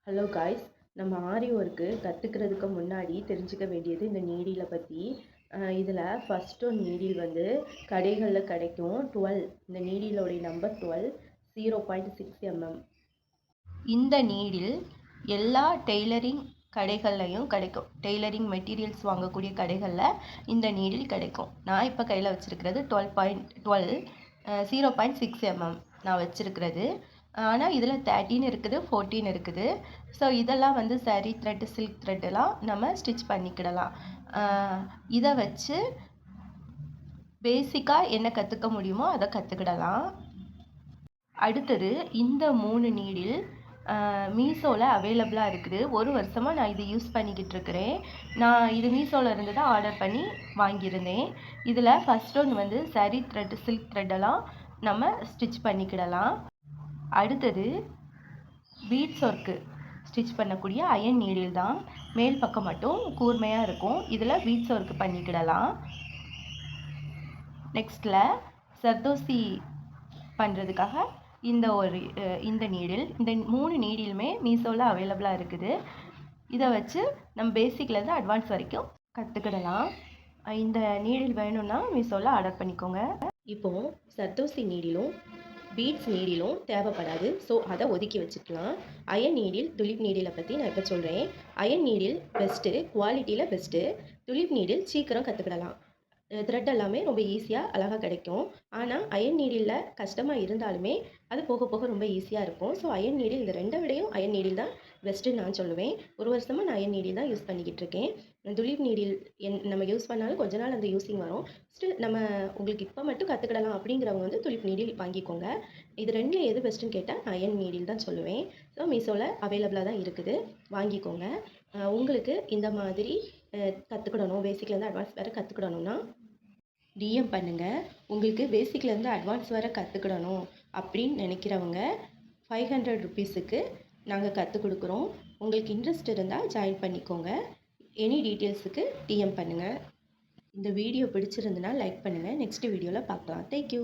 Hello guys, நம்ம ஆரி work கற்றுக்கிறதுக்கு முன்னாடி தெரிஞ்சுக்க வேண்டியது இந்த நீடிலை பற்றி. இதில் ஃபஸ்ட் ஒன் நீடில் வந்து கடைகளில் கிடைக்கும். 12, இந்த நீடிலோடைய நம்பர் 12, 0.6 mm. இந்த நீடில் எல்லா டெய்லரிங் கடைகள்லையும் கிடைக்கும். டெய்லரிங் மெட்டீரியல்ஸ் வாங்கக்கூடிய கடைகளில் இந்த நீடில் கிடைக்கும். நான் இப்போ கையில் வச்சுருக்கிறது 12.12 0.6 mm நான் வச்சுருக்கிறது. ஆனால் இதில் 13 இருக்குது, 14 இருக்குது. ஸோ இதெல்லாம் வந்து saree த்ரெட்டு, சில்க் த்ரெட்டெல்லாம் நம்ம ஸ்டிச் பண்ணிக்கிடலாம். இதை வச்சு பேசிக்காக என்ன கற்றுக்க முடியுமோ அதை கற்றுக்கிடலாம். அடுத்தது இந்த 3 நீடில் மீஷோவில் அவைலபிளாக இருக்குது. ஒரு வருஷமாக நான் இது யூஸ் பண்ணிக்கிட்டு இருக்கிறேன். நான் இது மீஷோவில் இருந்து தான் ஆர்டர் பண்ணி வாங்கியிருந்தேன். இதில் ஃபஸ்ட் ஒன் வந்து saree த்ரெட்டு, சில்க் த்ரெட்டெல்லாம் நம்ம ஸ்டிச் பண்ணிக்கிடலாம். அடுத்தது பீட்ஸ் ஒர்க்கு ஸ்டிச் பண்ணக்கூடிய அயன் நீடில் தான். மேல் பக்கம் மட்டும் கூர்மையாக இருக்கும். இதில் பீட்ஸ் ஒர்க்கு பண்ணிக்கிடலாம். நெக்ஸ்ட்டில் சர்தோசி பண்ணுறதுக்காக இந்த நீடில், இந்த 3 நீடிலுமே மீஷோவில் அவைலபிளாக இருக்குது. இதை வச்சு நம்ம பேசிக்லேருந்து அட்வான்ஸ் வரைக்கும் கற்றுக்கிடலாம். இந்த நீடில் வேணும்னா மீஷோவில் ஆர்டர் பண்ணிக்கோங்க. இப்போது சர்தோசி நீடிலும் பீட்ஸ் நீடிலும் தேவைப்படாது. ஸோ அதை ஒதுக்கி வச்சுக்கலாம். அயன் நீடில், துலிப் நீடிலை பற்றி நான் இப்போ சொல்கிறேன். அயன் நீடில் பெஸ்ட்டு, குவாலிட்டியில் பெஸ்ட்டு. துலிப் நீடில் சீக்கிரம் கற்றுக்கிடலாம். த்ரெட் எல்லாமே ரொம்ப ஈஸியாக அழகாக கிடைக்கும். ஆனால் அயன் நீடிலில் கஷ்டமாக இருந்தாலுமே அது போக போக ரொம்ப ஈஸியாக இருக்கும். ஸோ அயன் நீடில், இந்த 2 விடையும் அயன் நீடில் தான் பெஸ்ட்டுன்னு நான் சொல்லுவேன். ஒரு வருஷமாக நான் அயன் நீடில் தான் யூஸ் பண்ணிக்கிட்டு இருக்கேன். துலிப் நீடில் நம்ம யூஸ் பண்ணாலும் கொஞ்ச நாள் அந்த யூஸிங் வரும். ஸ்டில் நம்ம உங்களுக்கு இப்போ மட்டும் கற்றுக்கிடலாம் அப்படிங்கிறவங்க வந்து துலிப் நீடில் வாங்கிக்கோங்க. இது 2ல எது பெஸ்ட்டுன்னு கேட்டால் நான் அயன் நீடில் தான் சொல்லுவேன். ஸோ மீஷோவில் அவைலபிளாக தான் இருக்குது, வாங்கிக்கோங்க. உங்களுக்கு இந்த மாதிரி கற்றுக்கிடணும், பேசிக்லேருந்து அட்வான்ஸ் வேறு கற்றுக்கிடணும்னா டிஎம் பண்ணுங்கள். உங்களுக்கு பேசிக்லேருந்து அட்வான்ஸ் வரை கற்றுக்கிடணும் அப்படின்னு நினைக்கிறவங்க 500 ருபீஸுக்கு நாங்கள் கற்றுக் கொடுக்குறோம். உங்களுக்கு இன்ட்ரெஸ்ட் இருந்தால் ஜாயின் பண்ணிக்கோங்க. எனி டீட்டெயில்ஸுக்கு டிஎம் பண்ணுங்கள். இந்த வீடியோ பிடிச்சிருந்துன்னா லைக் பண்ணுங்கள். நெக்ஸ்ட் வீடியோவில் பார்க்கலாம். தேங்க்யூ.